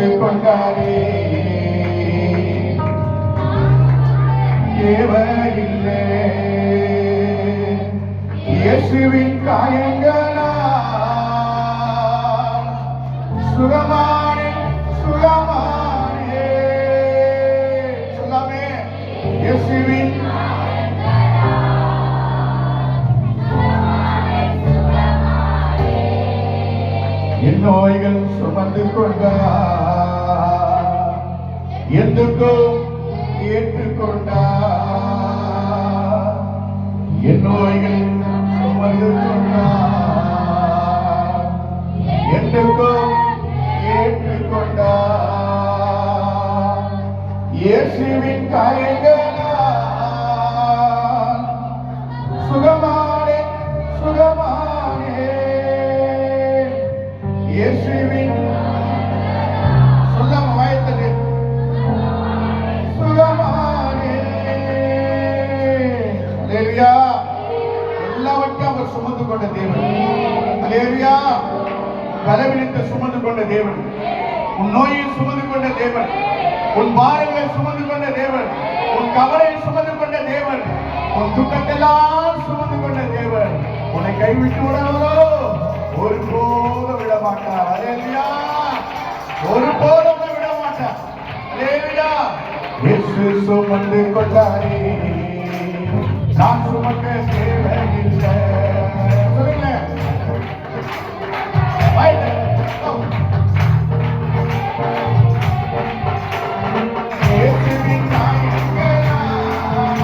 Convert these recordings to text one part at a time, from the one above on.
சுமந்து கொண்டாரே தேவையில்லை இயேசுவின் காயங்களால் சுகமானே சுகமானே சொல்லாமே இயேசுவின் என் நோய்கள் சுமந்து கொண்டார் எதுக்கும் ஏற்றுக்கொண்டார் என் நோய்கள் சுமந்து கொண்டார் எதுக்கும் ஏற்றுக்கொண்டார் இயேசுவின் காயங்களால் சுகமானே சுகமானே இயேசுவின் சொல்லாம வாயத்தது சுகமானே அல்லேலூயா எல்லாவற்றையும் அவர் சுமந்து கொண்ட தேவன் அல்லேலூயா பலவீனத்தை சுமந்து கொண்ட தேவன் உன் நோயை சுமந்து கொண்ட தேவன் உன் பாரங்களை சுமந்து கொண்ட தேவன் உன் கவலையை சுமந்து கொண்ட தேவன் உன் துக்கத்தெல்லாம் சுமந்து கொண்ட தேவன் உன்னை கைவிட்டு விடாமலோ ஒருபோதும் விட மாட்டார் அல்லேலூயா ஒருபோதும் விட மாட்டார் அல்லேலூயா இயேசு சுமந்து கொண்டாரே நான் சுமக்க தேவையில்லை சொல்லுங்க இயேசுவின் காயங்களால்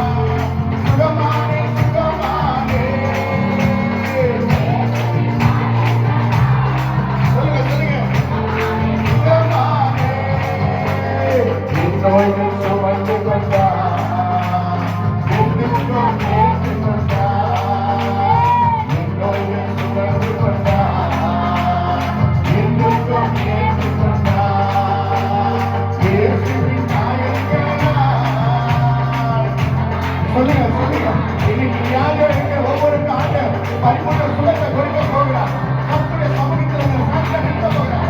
சுகமானே சுகமானே நோய்கள் சுமந்து கொண்டார் எதுக்கும் ஏற்றுக்கொண்டார் நோய்கள் சுமந்து கொண்டார் எதுக்கும் ஏற்றுக்கொண்டார் இயேசுவின் காயங்களால் சொல்லுங்க சொல்லுங்க இன்னைக்கு யாரோ எங்க ஒவ்வொரு ஆண்டு பரிபூர்ண சுகத்தை கொடுக்க போகிறார் கர்த்தருடைய சமூகத்தில் உங்களை சாட்சியாக நிற்க போகிறார்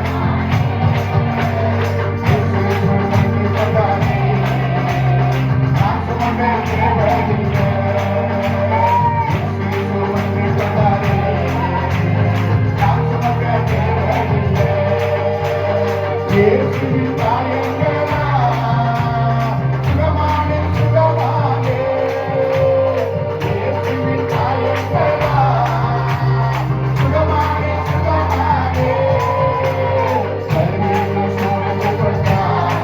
இயேசுவின் காயங்களால் சுகமானே சுகமானே இயேசுவின் காயங்களால் சுகமானே சுகமானே கல்வியை சுமந்து கொண்டார்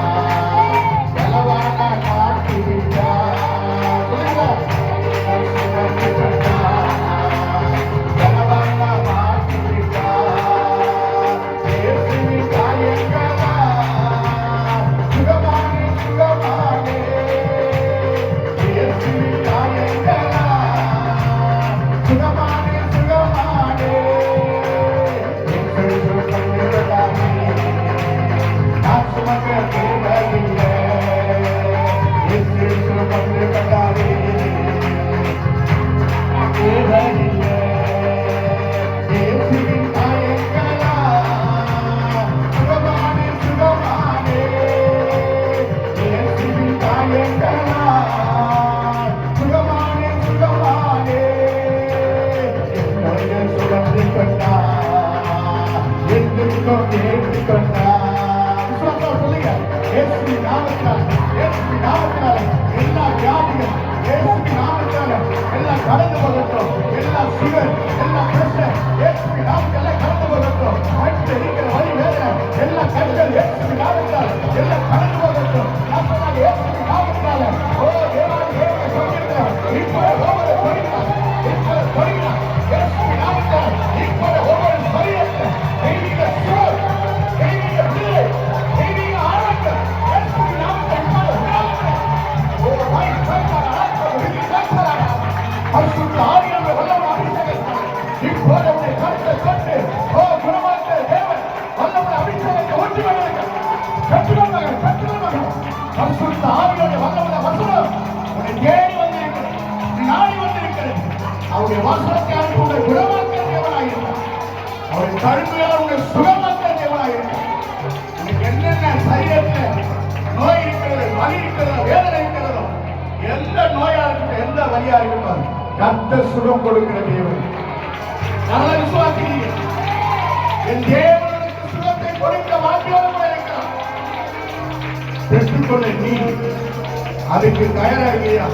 பலவான காட்டி விட்டார் சுமந்து கொண்டார் பலவான மாற்றி விட்டார் இயேசுவின் காயங்களால் கடந்து போகட்டும் எல்லா சுகர் எல்லா பிரஷர் ஏசுவி நாமத்தால் கடந்து போகட்டும் அடித்து இருக்கிற வலி வேதனை எல்லா கண்கள் ஏசுவி நாமத்தால் எல்லாம் கடந்து போகட்டும் நாமத்தால் ஏசுவி நாமத்தால் ஓ தேவாதி தேவனை சொல்லியிருக்கிறார் இப்போ ஒவ்வொரு தொழிலார் ஏசுவி நாமத்தால் இப்போ ஒவ்வொரு சரீரத்தை தெய்வீக சுவர் தெய்வீக பிள்ளை தெய்வீக ஆரோக்கியம் ஏசுவி நாமத்தால் ஓ வாய் பரிசுத்த ஆவியான வல்லமை அபிஷேகம் இப்போது உன்னை கருத்தை கொண்டு ஓ குணமாக்க தேவன் வல்லமை அபிஷேகத்தை ஒட்டி கட்டுவாங்க பரிசுத்த ஆவியான வல்லமை வசனம் உன்னை தேடி வந்திருக்கிறது நாடி வந்திருக்கிறது அவருடைய வசனத்தை அனுப்பி உங்களை குணமாக்க தேவனாக இருக்கிறார் அவருடைய கருமையால் உங்களை சுகமாக்க தேவனாக இருக்கிறார் உனக்கு என்னென்ன எந்த வழியா இருக்கட்டும், கர்த்தர் சுகம் கொடுக்கிற தேவன். நல்ல விசுவாசிக்கிறீங்க, என் தேவனுக்கு சுகத்தை கொடுக்க வாக்கியோடு கூட இருக்கிறார். பெற்றுக்கொள்ள நீ அதுக்கு தயாராகியா?